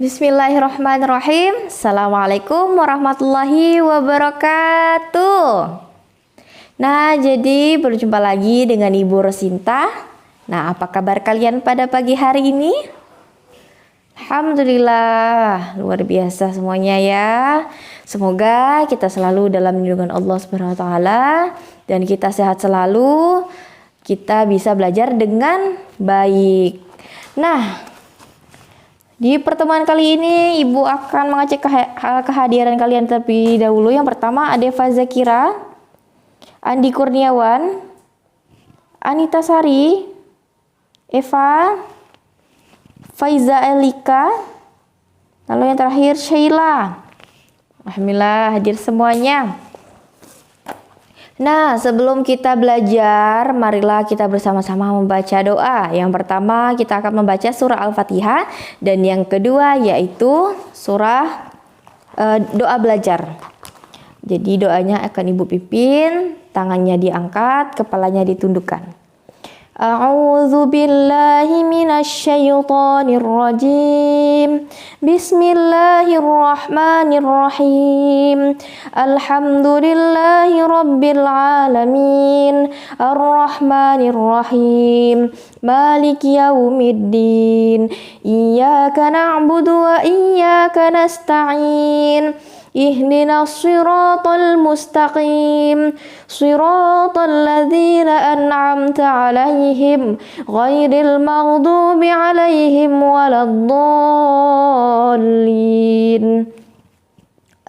Bismillahirrahmanirrahim. Assalamualaikum warahmatullahi wabarakatuh. Nah, jadi berjumpa lagi dengan Ibu Rosinta. Nah, apa kabar kalian pada pagi hari ini? Alhamdulillah, luar biasa semuanya ya. Semoga kita selalu dalam lindungan Allah Subhanahu wa taala dan kita sehat selalu. Kita bisa belajar dengan baik. Nah, di pertemuan kali ini Ibu akan mengecek kehadiran kalian terlebih dahulu. Yang pertama ada Fazakira, Andi Kurniawan, Anita Sari, Eva, Faiza Elika, lalu yang terakhir Sheila. Alhamdulillah hadir semuanya. Nah, sebelum kita belajar, marilah kita bersama-sama membaca doa. Yang pertama kita akan membaca surah Al-Fatihah dan yang kedua yaitu surah doa belajar. Jadi doanya akan Ibu pimpin, tangannya diangkat, kepalanya ditundukkan. A'udzu billahi minasyaitonir rajim. Bismillahirrahmanirrahim. Alhamdulillahi rabbil alamin. Arrahmanirrahim. Maliki yaumiddin. Iyyaka na'budu wa iyyaka nasta'in. Ihdinas siratal mustaqim siratal ladzina an'amta 'alaihim ghairil maghdubi 'alaihim waladdallin.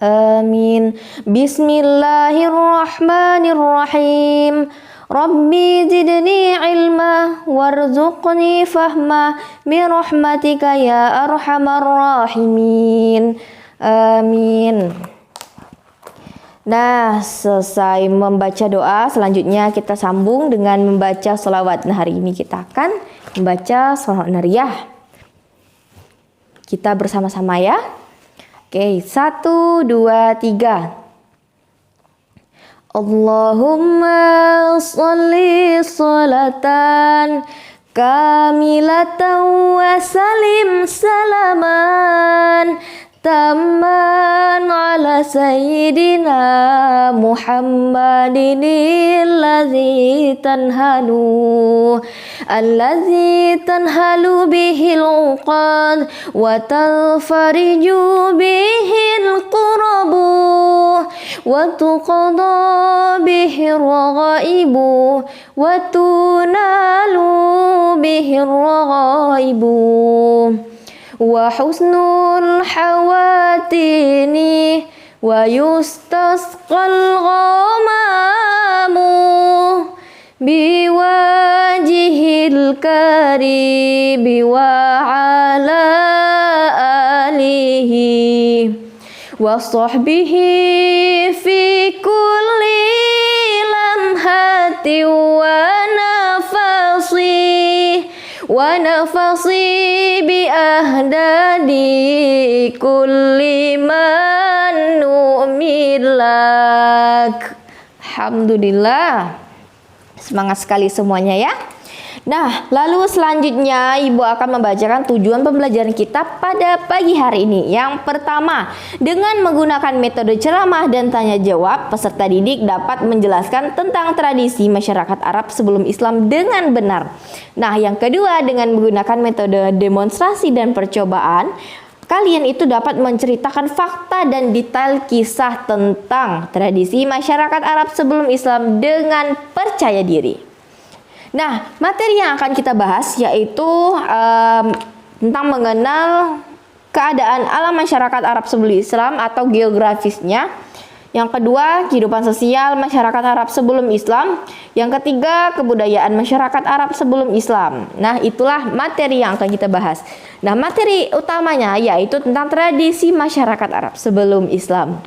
Amin. Bismillahirrahmanirrahim. Rabbi zidni ilma warzuqni fahma birahmatika ya arhamar rahimin. Amin. Nah, selesai membaca doa, selanjutnya kita sambung dengan membaca sholawat. Nah, hari ini kita akan membaca sholawat nariyah. Kita bersama-sama ya. Oke, 1, 2, 3. Allahumma sholli sholatan kamilatan wa salim salaman Taman ala sayyidina Muhammadin alladzi tanhalu bihil uqad wa tanfariju bihil qurabu wa tuqada bihir ghaibu wa tunalu bihir ghaibu wa husnul hawatini wa yustasqal ghamamu biwajihil karibi wa ala alihi wa sahbihi fi kulli lamhati wa nafasi bi ahdadi kulli man nu'milak. Alhamdulillah. Semangat sekali semuanya ya. Nah, lalu selanjutnya Ibu akan membacakan tujuan pembelajaran kita pada pagi hari ini. Yang pertama, dengan menggunakan metode ceramah dan tanya jawab, peserta didik dapat menjelaskan tentang tradisi masyarakat Arab sebelum Islam dengan benar. Nah, yang kedua, dengan menggunakan metode demonstrasi dan percobaan, kalian itu dapat menceritakan fakta dan detail kisah tentang tradisi masyarakat Arab sebelum Islam dengan percaya diri. Nah, materi yang akan kita bahas yaitu tentang mengenal keadaan alam masyarakat Arab sebelum Islam atau geografisnya. Yang kedua, kehidupan sosial masyarakat Arab sebelum Islam. Yang ketiga, kebudayaan masyarakat Arab sebelum Islam. Nah, itulah materi yang akan kita bahas. Nah, materi utamanya yaitu tentang tradisi masyarakat Arab sebelum Islam.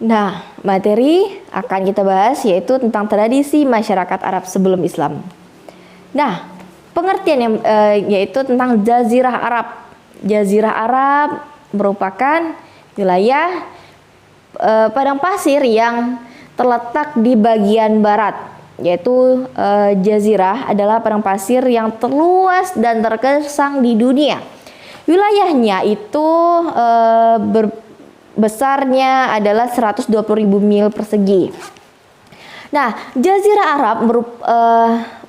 Nah, materi akan kita bahas yaitu tentang tradisi masyarakat Arab sebelum Islam. Nah, pengertian yang yaitu tentang Jazirah Arab. Jazirah Arab merupakan wilayah padang pasir yang terletak di bagian barat yaitu Jazirah adalah padang pasir yang terluas dan tergesang di dunia. Wilayahnya itu besarnya adalah 120.000 mil persegi. Nah, Jazirah Arab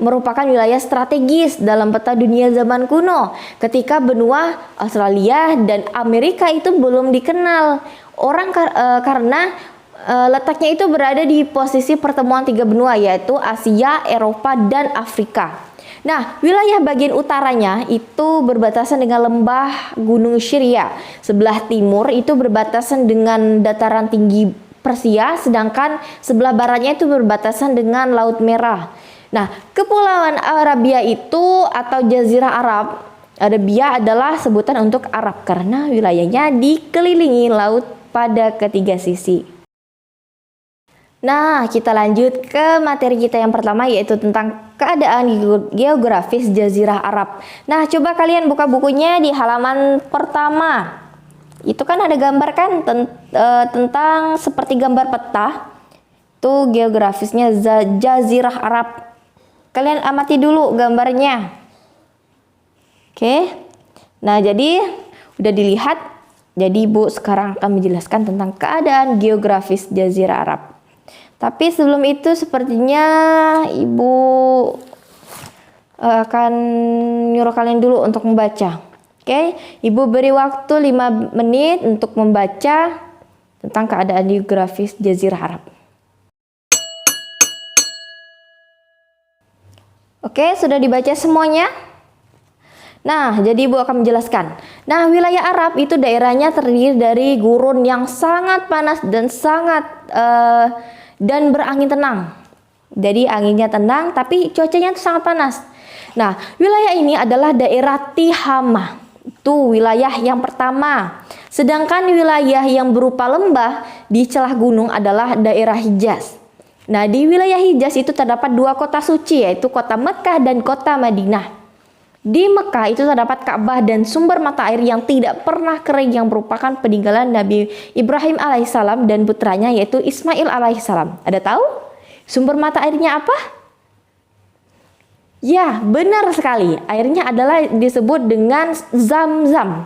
merupakan wilayah strategis dalam peta dunia zaman kuno ketika benua Australia dan Amerika itu belum dikenal orang karena letaknya itu berada di posisi pertemuan tiga benua, yaitu Asia, Eropa, dan Afrika. Nah, wilayah bagian utaranya itu berbatasan dengan lembah Gunung Syria. Sebelah timur itu berbatasan dengan dataran tinggi Persia, sedangkan sebelah baratnya itu berbatasan dengan Laut Merah. Nah, Kepulauan Arabia itu atau Jazirah Arabia adalah sebutan untuk Arab karena wilayahnya dikelilingi laut pada ketiga sisi. Nah, kita lanjut ke materi kita yang pertama, yaitu tentang keadaan geografis Jazirah Arab. Nah, coba kalian buka bukunya di halaman pertama. Itu kan ada gambar kan tentang seperti gambar peta. Itu geografisnya Jazirah Arab. Kalian amati dulu gambarnya. Oke. Nah, jadi udah dilihat. Jadi Ibu sekarang akan menjelaskan tentang keadaan geografis Jazirah Arab. Tapi sebelum itu sepertinya Ibu akan nyuruh kalian dulu untuk membaca. Oke, Ibu beri waktu 5 menit untuk membaca tentang keadaan geografis Jazirah Arab. Oke, sudah dibaca semuanya? Nah, jadi Ibu akan menjelaskan. Nah, wilayah Arab itu daerahnya terdiri dari gurun yang sangat panas dan dan berangin tenang. Jadi anginnya tenang, tapi cuacanya itu sangat panas. Nah, wilayah ini adalah daerah Tihama. Itu wilayah yang pertama. Sedangkan wilayah yang berupa lembah di celah gunung adalah daerah Hijaz. Nah, di wilayah Hijaz itu terdapat 2 kota suci, yaitu kota Mekah dan kota Madinah. Di Mekah itu terdapat Ka'bah dan sumber mata air yang tidak pernah kering yang merupakan peninggalan Nabi Ibrahim alaihissalam dan putranya yaitu Ismail alaihissalam. Ada tahu sumber mata airnya apa? Ya, benar sekali. Airnya adalah disebut dengan Zam-Zam.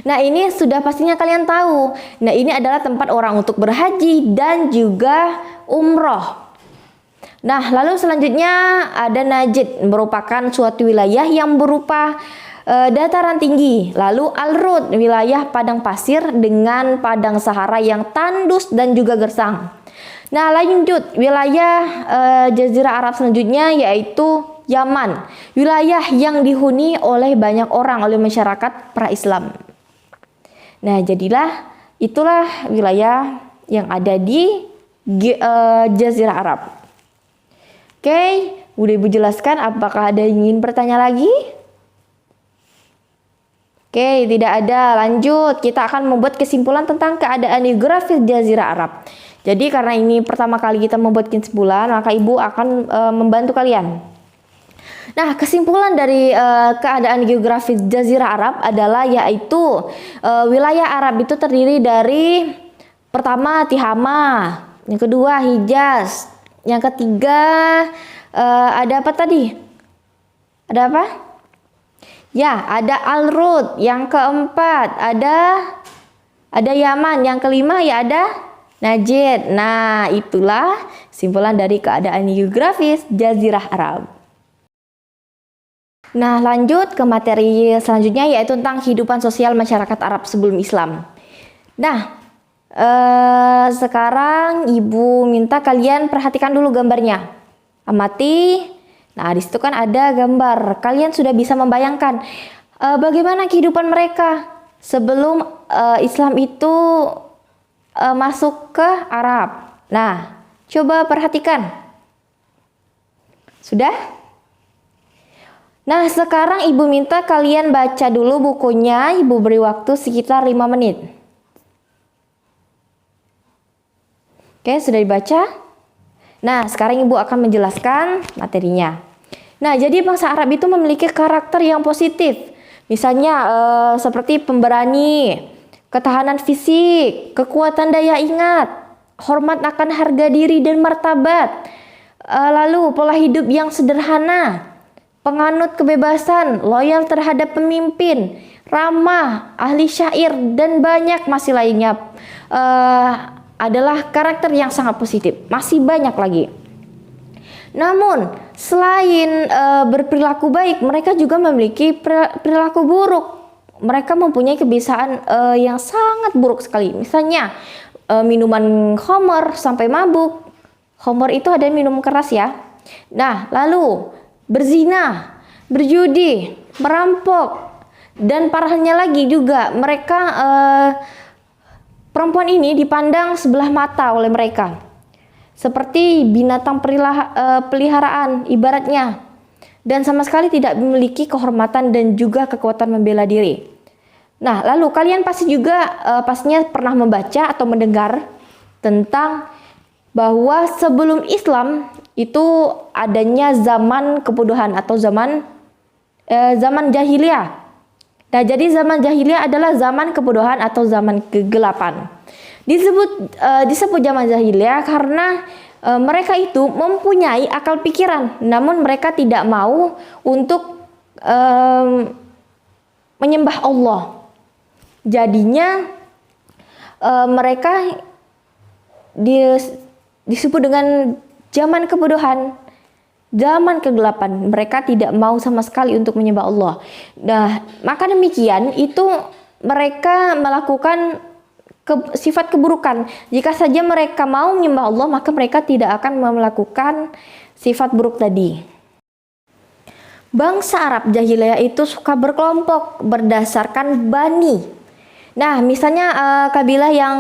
Nah, ini sudah pastinya kalian tahu. Nah, ini adalah tempat orang untuk berhaji dan juga umroh. Nah, lalu selanjutnya ada Najd, merupakan suatu wilayah yang berupa dataran tinggi. Lalu Al-Rud, wilayah padang pasir dengan padang Sahara yang tandus dan juga gersang. Nah, lanjut wilayah Jazirah Arab selanjutnya yaitu Yaman, wilayah yang dihuni oleh banyak orang oleh masyarakat pra-Islam. Nah, itulah wilayah yang ada di Jazirah Arab. Oke, udah Ibu jelaskan. Apakah ada yang ingin bertanya lagi? Oke, tidak ada. Lanjut, kita akan membuat kesimpulan tentang keadaan geografis Jazirah Arab. Jadi karena ini pertama kali kita membuat kesimpulan, maka Ibu akan membantu kalian. Nah, kesimpulan dari keadaan geografis Jazirah Arab adalah yaitu wilayah Arab itu terdiri dari pertama Tihama, yang kedua Hijaz, yang ketiga ada apa tadi? Ada apa? Ya, ada Al-Rud, yang keempat ada Yaman, yang kelima ya ada Najd. Nah, itulah kesimpulan dari keadaan geografis Jazirah Arab. Nah, lanjut ke materi selanjutnya yaitu tentang kehidupan sosial masyarakat Arab sebelum Islam. Nah, sekarang Ibu minta kalian perhatikan dulu gambarnya. Amati. Nah, di situ kan ada gambar. Kalian sudah bisa membayangkan bagaimana kehidupan mereka sebelum Islam itu masuk ke Arab. Nah, coba perhatikan. Sudah? Nah, sekarang Ibu minta kalian baca dulu bukunya. Ibu beri waktu sekitar 5 menit. Oke, sudah dibaca? Nah, sekarang Ibu akan menjelaskan materinya. Nah, jadi bangsa Arab itu memiliki karakter yang positif. Misalnya seperti pemberani, ketahanan fisik, kekuatan daya ingat, hormat akan harga diri dan martabat, Lalu pola hidup yang sederhana, penganut kebebasan, loyal terhadap pemimpin, ramah, ahli syair, dan banyak masih lainnya adalah karakter yang sangat positif. Masih banyak lagi. Namun selain berperilaku baik, mereka juga memiliki perilaku buruk. Mereka mempunyai kebiasaan yang sangat buruk sekali. Misalnya minuman khamar sampai mabuk. Khamar itu ada minum keras ya. Nah, lalu berzina, berjudi, merampok, dan parahnya lagi juga mereka perempuan ini dipandang sebelah mata oleh mereka. Seperti binatang peliharaan ibaratnya, dan sama sekali tidak memiliki kehormatan dan juga kekuatan membela diri. Nah, lalu kalian pasti juga pastinya pernah membaca atau mendengar tentang bahwa sebelum Islam itu adanya zaman kebodohan atau zaman jahiliyah. Nah, jadi zaman jahiliyah adalah zaman kebodohan atau zaman kegelapan. Disebut zaman jahiliyah karena mereka itu mempunyai akal pikiran, namun mereka tidak mau untuk menyembah Allah. Jadinya mereka disebut dengan zaman kebodohan, zaman kegelapan. Mereka tidak mau sama sekali untuk menyembah Allah. Nah, maka demikian itu mereka melakukan sifat keburukan. Jika saja mereka mau menyembah Allah, maka mereka tidak akan melakukan sifat buruk tadi. Bangsa Arab jahiliyah itu suka berkelompok berdasarkan bani. Nah, misalnya kabilah yang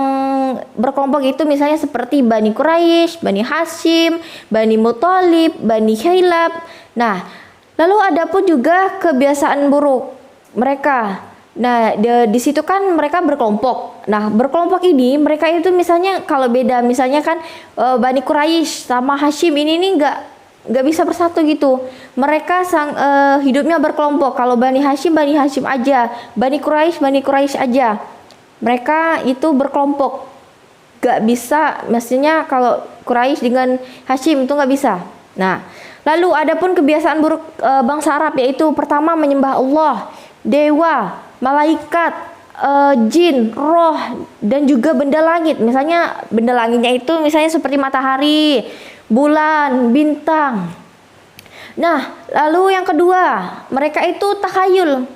berkelompok itu misalnya seperti Bani Quraisy, Bani Hashim, Bani Muthalib, Bani Khilab. Nah, lalu ada pun juga kebiasaan buruk mereka. Nah, di situ kan mereka berkelompok. Nah, berkelompok ini mereka itu misalnya kalau beda, misalnya kan Bani Quraisy sama Hashim ini nggak bisa bersatu gitu. Mereka hidupnya berkelompok. Kalau Bani Hashim aja, Bani Quraisy aja. Mereka itu berkelompok. Nggak bisa, mestinya kalau Quraisy dengan Hashim itu nggak bisa. Nah, lalu ada pun kebiasaan buruk bangsa Arab, yaitu pertama menyembah Allah, dewa, malaikat, jin, roh, dan juga benda langit. Misalnya benda langitnya itu misalnya seperti matahari, bulan, bintang. Nah, lalu yang kedua, mereka itu takhayul,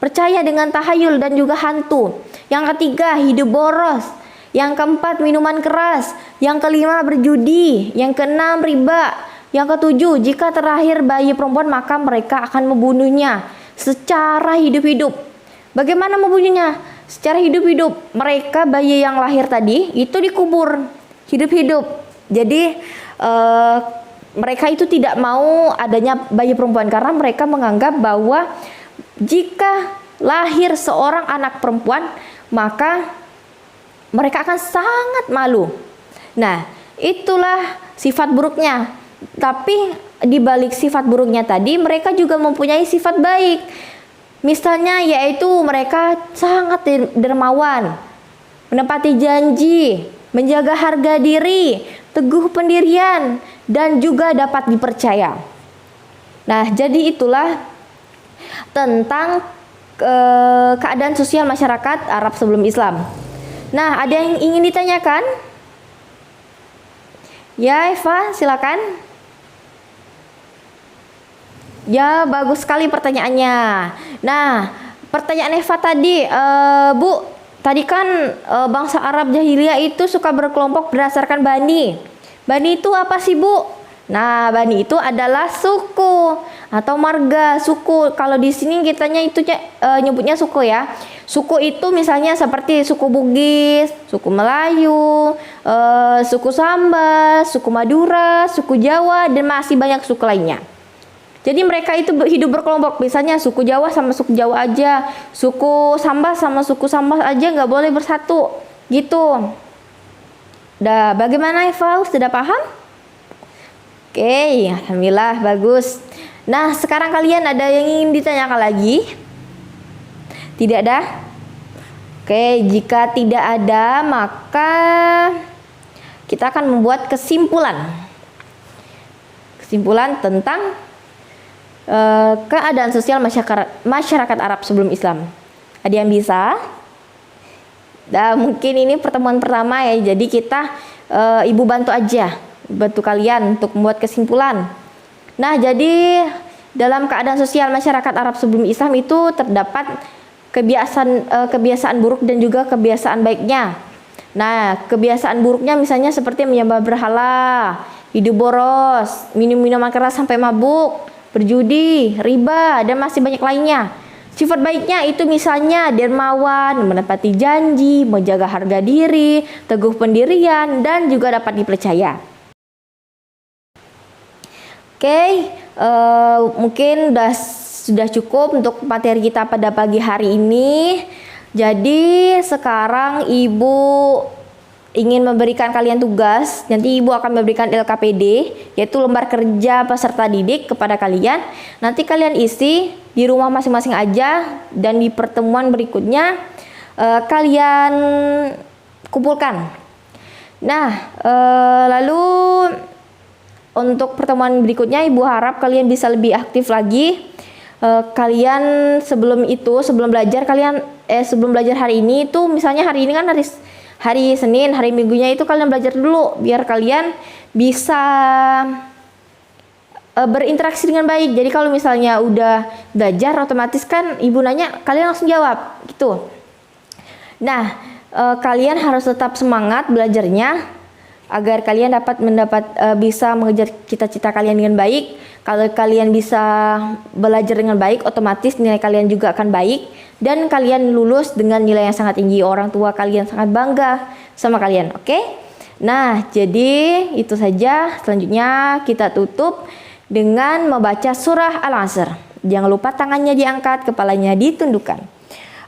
percaya dengan tahayul dan juga hantu. Yang ketiga, hidup boros. Yang keempat, minuman keras. Yang kelima, berjudi. Yang keenam, riba. Yang ketujuh, jika terakhir bayi perempuan, maka mereka akan membunuhnya secara hidup-hidup. Bagaimana membunuhnya? Secara hidup-hidup. Mereka bayi yang lahir tadi itu dikubur hidup-hidup. Jadi mereka itu tidak mau adanya bayi perempuan karena mereka menganggap bahwa jika lahir seorang anak perempuan, maka mereka akan sangat malu. Nah, itulah sifat buruknya. Tapi di balik sifat buruknya tadi, mereka juga mempunyai sifat baik. Misalnya yaitu mereka sangat dermawan, menepati janji, menjaga harga diri, teguh pendirian, dan juga dapat dipercaya. Nah, jadi itulah tentang keadaan sosial masyarakat Arab sebelum Islam. Nah, ada yang ingin ditanyakan? Ya, Eva, silakan. Ya, bagus sekali pertanyaannya. Nah, pertanyaan Eva tadi, Bu, tadi kan bangsa Arab jahiliyah itu suka berkelompok berdasarkan bani. Bani itu apa sih, Bu? Nah, bani itu adalah suku atau marga, suku. Kalau di sini kitanya itu nyebutnya suku ya. Suku itu misalnya seperti suku Bugis, suku Melayu, suku Samba, suku Madura, suku Jawa, dan masih banyak suku lainnya. Jadi mereka itu hidup berkelompok. Misalnya suku Jawa sama suku Jawa aja, suku Samba sama suku Samba aja nggak boleh bersatu, gitu. Dah, bagaimana Eva? Sudah paham? Oke, alhamdulillah bagus. Nah, sekarang kalian ada yang ingin ditanyakan lagi? Tidak ada? Oke, jika tidak ada, maka kita akan membuat kesimpulan. kesimpulan tentang keadaan sosial masyarakat Arab sebelum Islam. Ada yang bisa? Nah, mungkin ini pertemuan pertama ya, jadi kita ibu bantu kalian untuk membuat kesimpulan. Nah, jadi dalam keadaan sosial masyarakat Arab sebelum Islam itu terdapat kebiasaan buruk dan juga kebiasaan baiknya. Nah, kebiasaan buruknya misalnya seperti menyembah berhala, hidup boros, minum minuman keras sampai mabuk, berjudi, riba, dan masih banyak lainnya. Sifat baiknya itu misalnya dermawan, menepati janji, menjaga harga diri, teguh pendirian, dan juga dapat dipercaya. Oke, mungkin sudah cukup untuk materi kita pada pagi hari ini. Jadi sekarang Ibu ingin memberikan kalian tugas. Nanti Ibu akan memberikan LKPD, yaitu lembar kerja peserta didik kepada kalian. Nanti kalian isi di rumah masing-masing aja, dan di pertemuan berikutnya kalian kumpulkan. Nah, lalu untuk pertemuan berikutnya Ibu harap kalian bisa lebih aktif lagi. Kalian sebelum belajar hari ini itu, misalnya hari ini kan hari Senin, hari Minggunya itu kalian belajar dulu biar kalian bisa berinteraksi dengan baik. Jadi kalau misalnya udah belajar, otomatis kan Ibu nanya, kalian langsung jawab gitu. Nah, kalian harus tetap semangat belajarnya agar kalian bisa mengejar cita-cita kalian dengan baik. Kalau kalian bisa belajar dengan baik, otomatis nilai kalian juga akan baik dan kalian lulus dengan nilai yang sangat tinggi. Orang tua kalian sangat bangga sama kalian, oke? Nah, jadi itu saja. Selanjutnya kita tutup dengan membaca surah Al-Asr. Jangan lupa tangannya diangkat, kepalanya ditundukkan.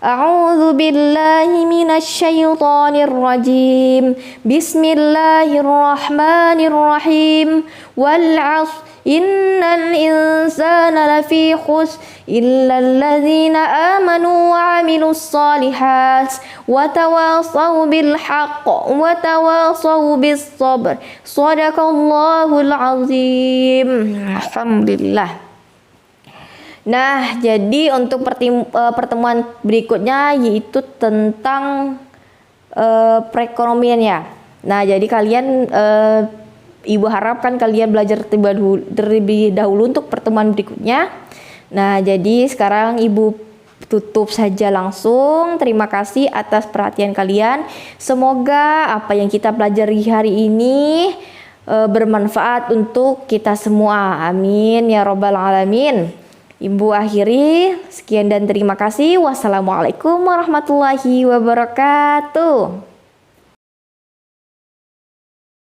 A'udzu billahi minasyaitonir rajim. Bismillahirrahmanirrahim. Wal 'ashr innal insana lafi khusr illa alladzina amanu wa 'amilus shalihat wa tawasaw bil haqq wa tawasaw bis sabr. Shadaqallahul azim. Alhamdulillah. Nah, jadi untuk pertemuan berikutnya yaitu tentang perekonomian ya. Nah, jadi kalian Ibu harapkan kalian belajar terlebih dahulu untuk pertemuan berikutnya. Nah, jadi sekarang Ibu tutup saja langsung. Terima kasih atas perhatian kalian. Semoga apa yang kita pelajari hari ini bermanfaat untuk kita semua. Amin ya robbal alamin. Ibu akhiri, sekian dan terima kasih. Wassalamualaikum warahmatullahi wabarakatuh.